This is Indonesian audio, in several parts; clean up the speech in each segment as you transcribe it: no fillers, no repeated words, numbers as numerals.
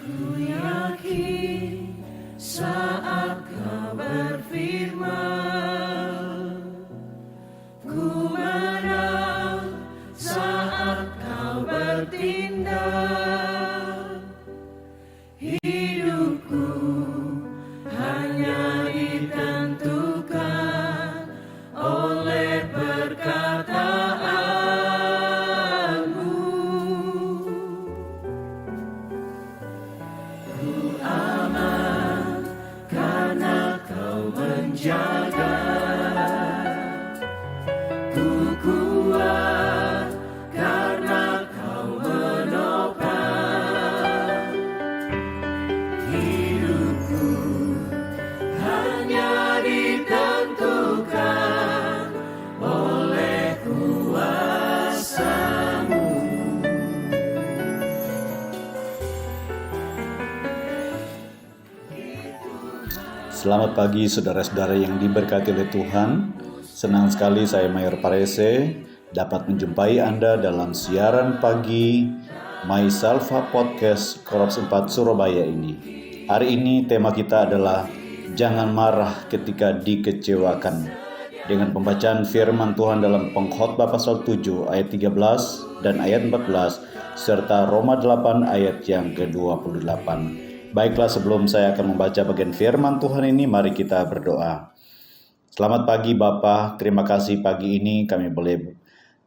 Ku yakin saat Kau berfirman, ku menang saat Kau bertindak. Hidupku hanya ditentukan oleh perkataanmu. Ku aman karena Kau menjaga. Ku kuat karena Kau menopang. Hidupku hanya ditentukan oleh kuasa-Mu. Selamat pagi saudara-saudara yang diberkati oleh Tuhan. Senang sekali saya Mayor Parese dapat menjumpai Anda dalam siaran pagi My Salva Podcast Korps 4 Surabaya ini. Hari ini tema kita adalah jangan marah ketika dikecewakan. Dengan pembacaan firman Tuhan dalam Pengkhotbah pasal 7 ayat 13 dan ayat 14 serta Roma 8 ayat yang ke-28. Baiklah, sebelum saya akan membaca bagian firman Tuhan ini, mari kita berdoa. Selamat pagi Bapa, terima kasih pagi ini kami boleh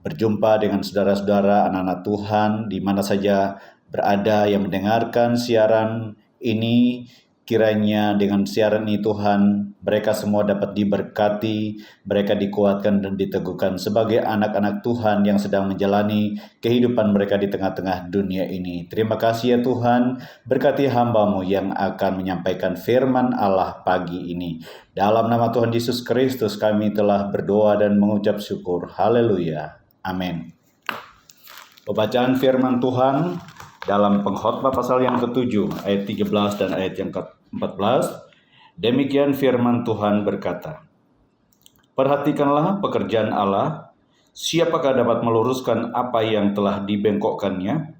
berjumpa dengan saudara-saudara anak-anak Tuhan di mana saja berada yang mendengarkan siaran ini. Kiranya dengan siaran ini Tuhan, mereka semua dapat diberkati, mereka dikuatkan dan diteguhkan sebagai anak-anak Tuhan yang sedang menjalani kehidupan mereka di tengah-tengah dunia ini. Terima kasih ya Tuhan, berkati hamba-Mu yang akan menyampaikan firman Allah pagi ini. Dalam nama Tuhan Yesus Kristus kami telah berdoa dan mengucap syukur. Haleluya. Amin. Pembacaan firman Tuhan dalam Pengkhotbah pasal yang ke-7 ayat 13 dan ayat yang ke-14. Demikian firman Tuhan berkata, perhatikanlah pekerjaan Allah, siapakah dapat meluruskan apa yang telah dibengkokkannya?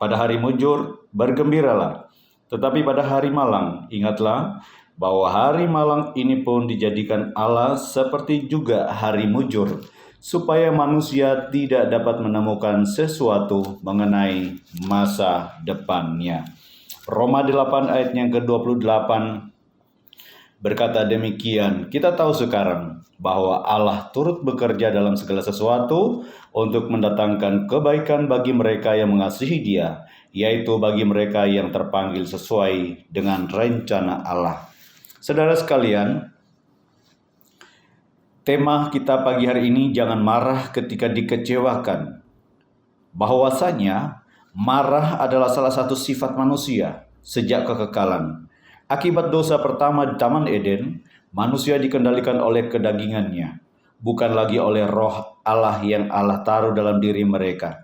Pada hari mujur bergembiralah, tetapi pada hari malang ingatlah bahwa hari malang ini pun dijadikan Allah seperti juga hari mujur, supaya manusia tidak dapat menemukan sesuatu mengenai masa depannya. Roma 8 ayat yang ke-28 berkata demikian, kita tahu sekarang bahwa Allah turut bekerja dalam segala sesuatu untuk mendatangkan kebaikan bagi mereka yang mengasihi Dia, yaitu bagi mereka yang terpanggil sesuai dengan rencana Allah. Saudara sekalian, tema kita pagi hari ini, jangan marah ketika dikecewakan. Bahwasanya marah adalah salah satu sifat manusia sejak kekekalan. Akibat dosa pertama di Taman Eden, manusia dikendalikan oleh kedagingannya, bukan lagi oleh roh Allah yang Allah taruh dalam diri mereka.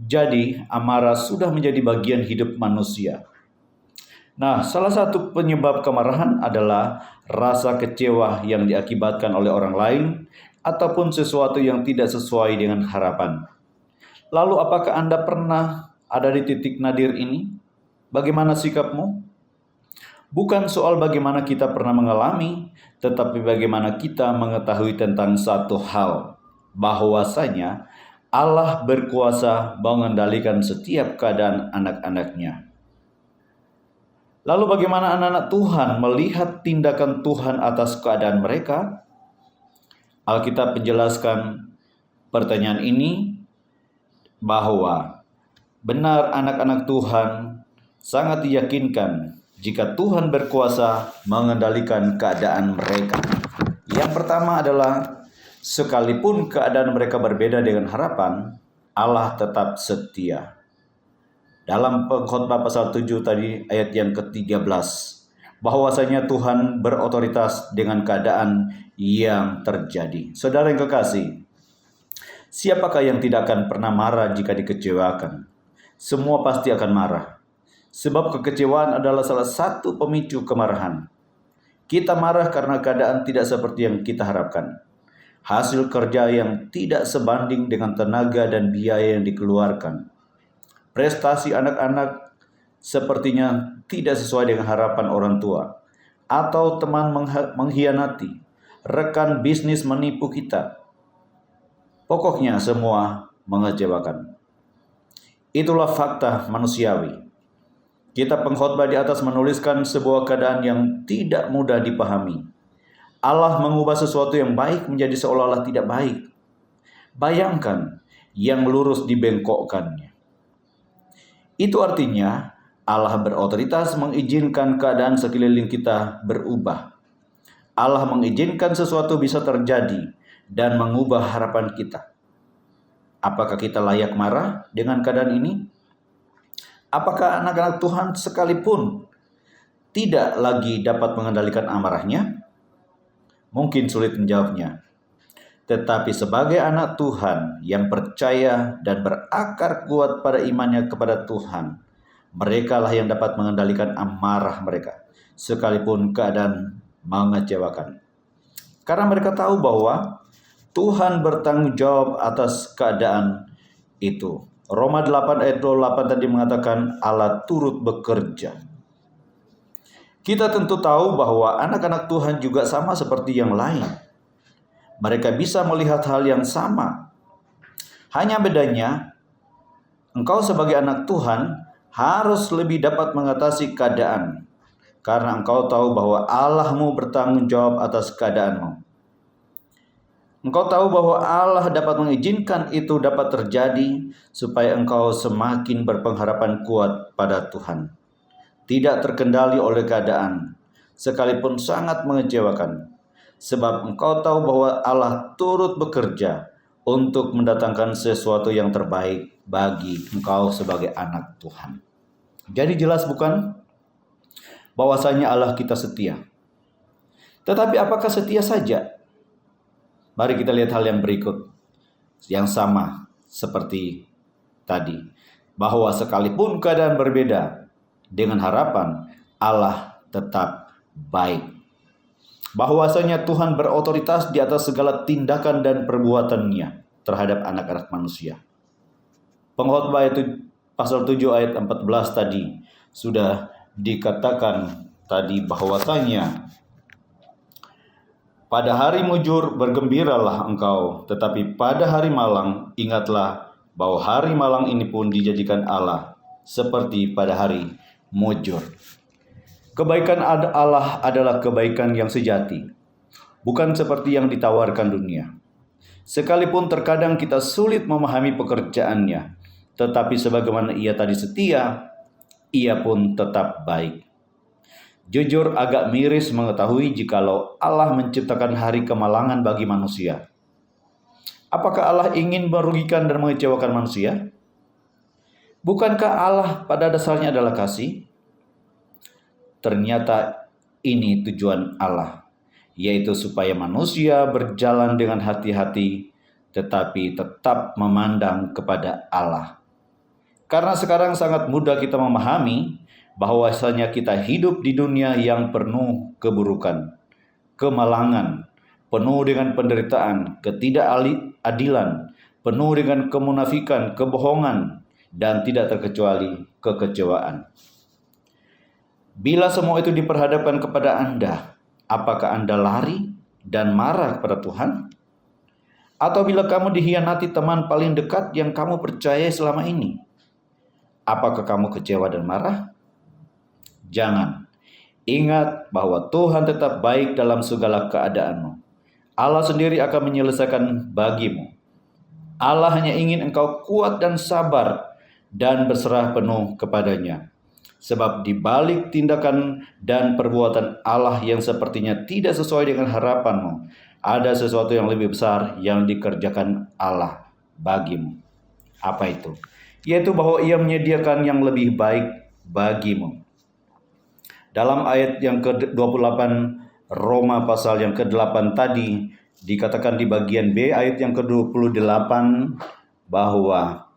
Jadi, amarah sudah menjadi bagian hidup manusia. Nah, salah satu penyebab kemarahan adalah rasa kecewa yang diakibatkan oleh orang lain ataupun sesuatu yang tidak sesuai dengan harapan. Lalu apakah Anda pernah ada di titik nadir ini? Bagaimana sikapmu? Bukan soal bagaimana kita pernah mengalami, tetapi bagaimana kita mengetahui tentang satu hal, bahwasanya Allah berkuasa mengendalikan setiap keadaan anak-anak-Nya. Lalu bagaimana anak-anak Tuhan melihat tindakan Tuhan atas keadaan mereka? Alkitab menjelaskan pertanyaan ini bahwa benar anak-anak Tuhan sangat diyakinkan jika Tuhan berkuasa mengendalikan keadaan mereka. Yang pertama adalah sekalipun keadaan mereka berbeda dengan harapan, Allah tetap setia. Dalam Pengkhotbah pasal 7 tadi ayat yang ke-13, bahwasanya Tuhan berotoritas dengan keadaan yang terjadi. Saudara yang kekasih, siapakah yang tidak akan pernah marah jika dikecewakan? Semua pasti akan marah. Sebab kekecewaan adalah salah satu pemicu kemarahan. Kita marah karena keadaan tidak seperti yang kita harapkan. Hasil kerja yang tidak sebanding dengan tenaga dan biaya yang dikeluarkan. Prestasi anak-anak sepertinya tidak sesuai dengan harapan orang tua, atau teman mengkhianati, rekan bisnis menipu kita. Pokoknya semua mengecewakan. Itulah fakta manusiawi. Kitab Pengkhotbah di atas menuliskan sebuah keadaan yang tidak mudah dipahami. Allah mengubah sesuatu yang baik menjadi seolah-olah tidak baik. Bayangkan, yang lurus dibengkokkannya. Itu artinya Allah berotoritas mengizinkan keadaan sekeliling kita berubah. Allah mengizinkan sesuatu bisa terjadi dan mengubah harapan kita. Apakah kita layak marah dengan keadaan ini? Apakah anak-anak Tuhan sekalipun tidak lagi dapat mengendalikan amarahnya? Mungkin sulit menjawabnya. Tetapi sebagai anak Tuhan yang percaya dan berakar kuat pada imannya kepada Tuhan, mereka lah yang dapat mengendalikan amarah mereka, sekalipun keadaan mengecewakan. Karena mereka tahu bahwa Tuhan bertanggung jawab atas keadaan itu. Roma 8 ayat 28 tadi mengatakan Allah turut bekerja. Kita tentu tahu bahwa anak-anak Tuhan juga sama seperti yang lain. Mereka bisa melihat hal yang sama. Hanya bedanya, engkau sebagai anak Tuhan harus lebih dapat mengatasi keadaan. Karena engkau tahu bahwa Allahmu bertanggung jawab atas keadaanmu. Engkau tahu bahwa Allah dapat mengizinkan itu dapat terjadi supaya engkau semakin berpengharapan kuat pada Tuhan. Tidak terkendali oleh keadaan, sekalipun sangat mengecewakan. Sebab engkau tahu bahwa Allah turut bekerja untuk mendatangkan sesuatu yang terbaik bagi engkau sebagai anak Tuhan. Jadi jelas bukan? Bahwasanya Allah kita setia. Tetapi apakah setia saja? Mari kita lihat hal yang berikut, yang sama seperti tadi, bahwa sekalipun keadaan berbeda, dengan harapan Allah tetap baik. Bahwasanya Tuhan berotoritas di atas segala tindakan dan perbuatannya terhadap anak-anak manusia. Pengkhotbah itu pasal 7 ayat 14 tadi sudah dikatakan tadi bahwasanya pada hari mujur bergembiralah engkau, tetapi pada hari malang ingatlah bahwa hari malang ini pun dijadikan Allah seperti pada hari mujur. Kebaikan Allah adalah kebaikan yang sejati, bukan seperti yang ditawarkan dunia. Sekalipun terkadang kita sulit memahami pekerjaannya, tetapi sebagaimana ia tadi setia, ia pun tetap baik. Jujur agak miris mengetahui jikalau Allah menciptakan hari kemalangan bagi manusia. Apakah Allah ingin merugikan dan mengecewakan manusia? Bukankah Allah pada dasarnya adalah kasih? Ternyata ini tujuan Allah, yaitu supaya manusia berjalan dengan hati-hati, tetapi tetap memandang kepada Allah. Karena sekarang sangat mudah kita memahami bahwasanya kita hidup di dunia yang penuh keburukan, kemalangan, penuh dengan penderitaan, ketidakadilan, penuh dengan kemunafikan, kebohongan, dan tidak terkecuali kekecewaan. Bila semua itu diperhadapkan kepada Anda, apakah Anda lari dan marah kepada Tuhan? Atau bila kamu dikhianati teman paling dekat yang kamu percaya selama ini, apakah kamu kecewa dan marah? Jangan. Ingat bahwa Tuhan tetap baik dalam segala keadaanmu. Allah sendiri akan menyelesaikan bagimu. Allah hanya ingin engkau kuat dan sabar dan berserah penuh kepadanya. Sebab di balik tindakan dan perbuatan Allah yang sepertinya tidak sesuai dengan harapanmu, ada sesuatu yang lebih besar yang dikerjakan Allah bagimu. Apa itu? Yaitu bahwa Ia menyediakan yang lebih baik bagimu. Dalam ayat yang ke-28 Roma pasal yang ke-8 tadi dikatakan di bagian B ayat yang ke-28 bahwa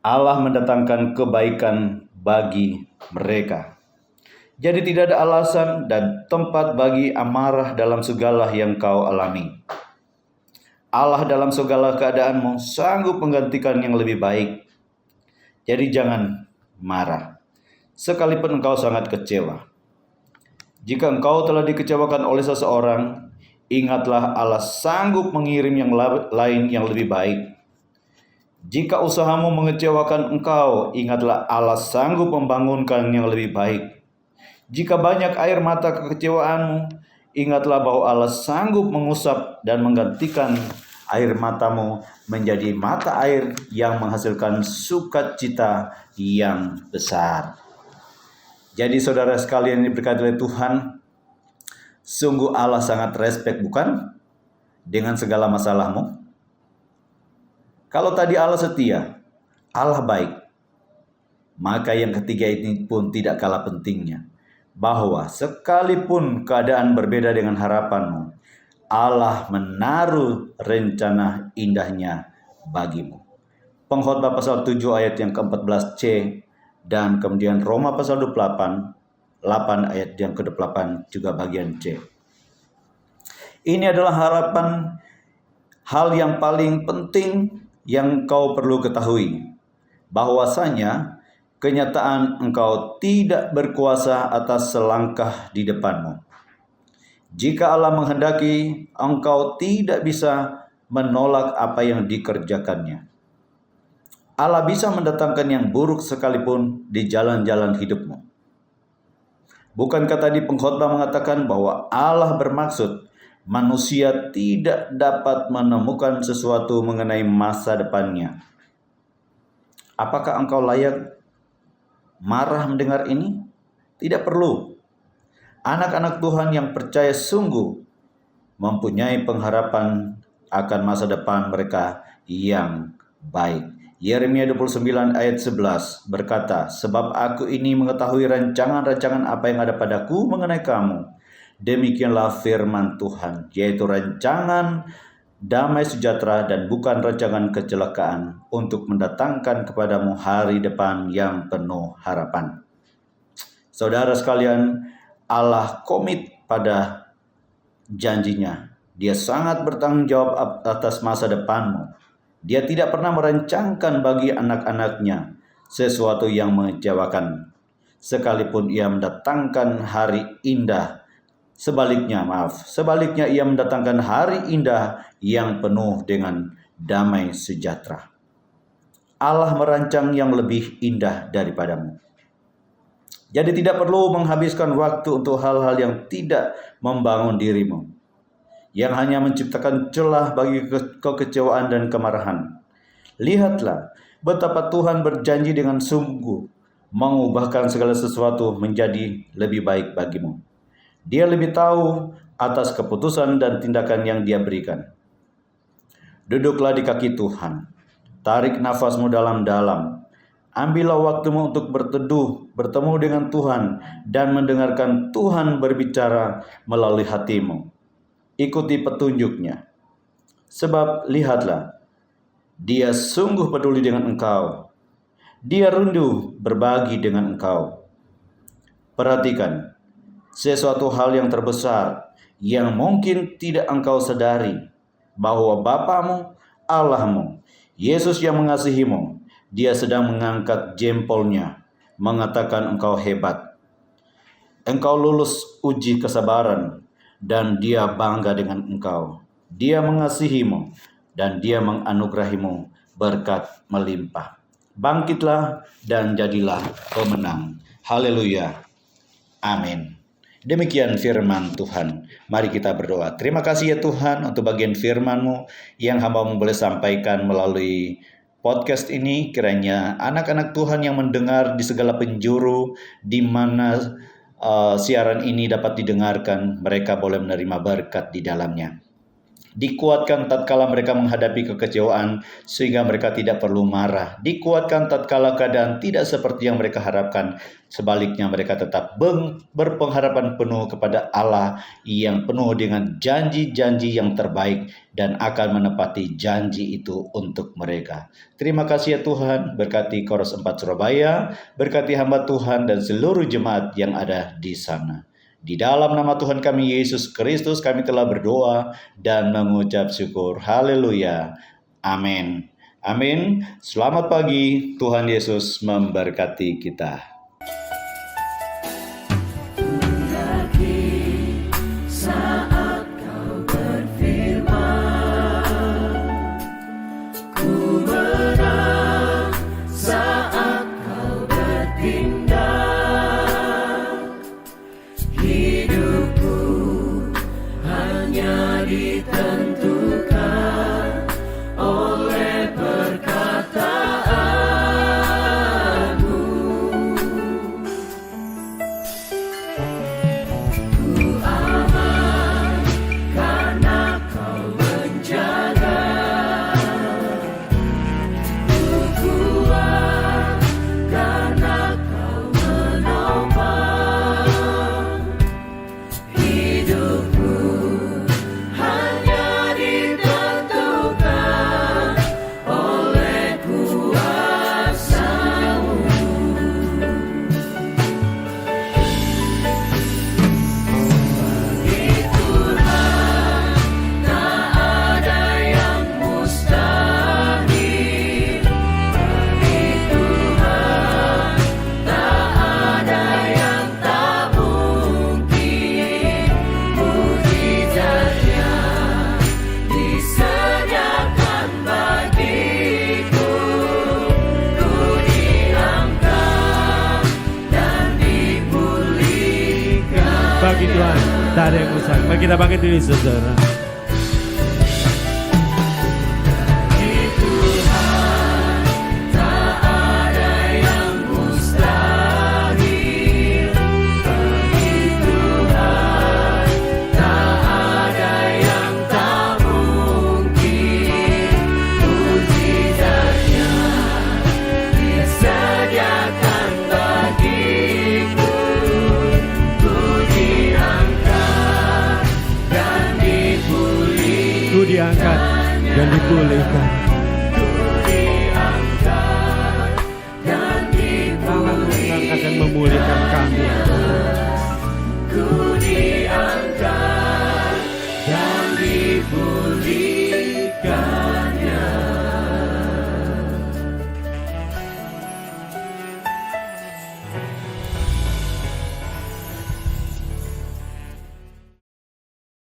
Allah mendatangkan kebaikan bagi mereka. Jadi tidak ada alasan dan tempat bagi amarah dalam segala yang kau alami. Allah dalam segala keadaanmu sanggup menggantikan yang lebih baik. Jadi jangan marah. Sekalipun engkau sangat kecewa. Jika engkau telah dikecewakan oleh seseorang, ingatlah Allah sanggup mengirim yang lain yang lebih baik. Jika usahamu mengecewakan engkau, ingatlah Allah sanggup membangunkan yang lebih baik. Jika banyak air mata kekecewaanmu, ingatlah bahwa Allah sanggup mengusap dan menggantikan air matamu menjadi mata air yang menghasilkan sukacita yang besar. Jadi saudara sekalian yang diberkati oleh Tuhan, sungguh Allah sangat respect, bukan? Dengan segala masalahmu. Kalau tadi Allah setia, Allah baik, maka yang ketiga ini pun tidak kalah pentingnya. Bahwa sekalipun keadaan berbeda dengan harapanmu, Allah menaruh rencana indahnya bagimu. Pengkhotbah pasal 7 ayat yang ke-14c, dan kemudian Roma pasal 28 ayat yang ke-8 juga bagian C. Ini adalah harapan, hal yang paling penting yang kau perlu ketahui, bahwasanya kenyataan engkau tidak berkuasa atas selangkah di depanmu. Jika Allah menghendaki, engkau tidak bisa menolak apa yang dikerjakannya. Allah bisa mendatangkan yang buruk sekalipun di jalan-jalan hidupmu. Bukankah tadi pengkhotbah mengatakan bahwa Allah bermaksud manusia tidak dapat menemukan sesuatu mengenai masa depannya? Apakah engkau layak marah mendengar ini? Tidak perlu. Anak-anak Tuhan yang percaya sungguh mempunyai pengharapan akan masa depan mereka yang baik. Yeremia 29 ayat 11 berkata, "Sebab aku ini mengetahui rancangan-rancangan apa yang ada padaku mengenai kamu. Demikianlah firman Tuhan, yaitu rancangan damai sejahtera dan bukan rancangan kecelakaan, untuk mendatangkan kepadamu hari depan yang penuh harapan." Saudara sekalian, Allah komit pada janjinya. Dia sangat bertanggung jawab atas masa depanmu. Dia tidak pernah merancangkan bagi anak-anaknya sesuatu yang mengecewakan, sekalipun ia mendatangkan hari indah. Sebaliknya ia mendatangkan hari indah yang penuh dengan damai sejahtera. Allah merancang yang lebih indah daripadamu. Jadi tidak perlu menghabiskan waktu untuk hal-hal yang tidak membangun dirimu, yang hanya menciptakan celah bagi kekecewaan dan kemarahan. Lihatlah betapa Tuhan berjanji dengan sungguh mengubahkan segala sesuatu menjadi lebih baik bagimu. Dia lebih tahu atas keputusan dan tindakan yang Dia berikan. Duduklah di kaki Tuhan, tarik nafasmu dalam-dalam, ambillah waktumu untuk berteduh, bertemu dengan Tuhan, dan mendengarkan Tuhan berbicara melalui hatimu. Ikuti petunjuknya, sebab lihatlah, Dia sungguh peduli dengan engkau. Dia rindu berbagi dengan engkau. Perhatikan sesuatu hal yang terbesar yang mungkin tidak engkau sadari, bahwa Bapamu, Allahmu, Yesus yang mengasihimu, Dia sedang mengangkat jempolnya, mengatakan engkau hebat. Engkau lulus uji kesabaran, dan Dia bangga dengan engkau. Dia mengasihimu, dan Dia menganugerahimu berkat melimpah. Bangkitlah dan jadilah pemenang. Haleluya. Amin. Demikian firman Tuhan. Mari kita berdoa. Terima kasih ya Tuhan untuk bagian firman-Mu yang hamba-Mu boleh sampaikan melalui podcast ini. Kiranya anak-anak Tuhan yang mendengar di segala penjuru, di mana siaran ini dapat didengarkan, mereka boleh menerima berkat di dalamnya. Dikuatkan tatkala mereka menghadapi kekecewaan, sehingga mereka tidak perlu marah. Dikuatkan tatkala keadaan tidak seperti yang mereka harapkan. Sebaliknya mereka tetap berpengharapan penuh kepada Allah yang penuh dengan janji-janji yang terbaik dan akan menepati janji itu untuk mereka. Terima kasih ya Tuhan, berkati Koros 4 Surabaya, berkati hamba Tuhan dan seluruh jemaat yang ada di sana. Di dalam nama Tuhan kami Yesus Kristus kami telah berdoa dan mengucap syukur. Haleluya. Amin. Amin. Selamat pagi, Tuhan Yesus memberkati kita. Saat kau berfirman, ku menang. Saat kau bertindak, hidupku hanya ditentukan oleh perkataanmu. Ku aman karena kau menjaga. Ku kuat karena kau menopang. Hidupku hanya ditentukan oleh kuasa-Mu. Bagi Tuhan tak ada yang mustahil. Bagi Tuhan tak ada yang tak mungkin. Mujizatnya disediakan bagiku. Ku diangkat dan dipulihkan. Bagi Tuhan tak ada yang mustahil. Mari kita bangkit dulu saudara. Bagi Tuhan tak ada yang mustahil. Bagi Tuhan tak ada yang tak mungkin. Mujizatnya disediakan bagiku. Ku diangkat dan dipulihkan. Ku diangkat dan dipulihkan. Ku diangkat dan Allah mengangkat dan dipulihkan. memulihkan kami. Ku diangkat dan dipulihkan.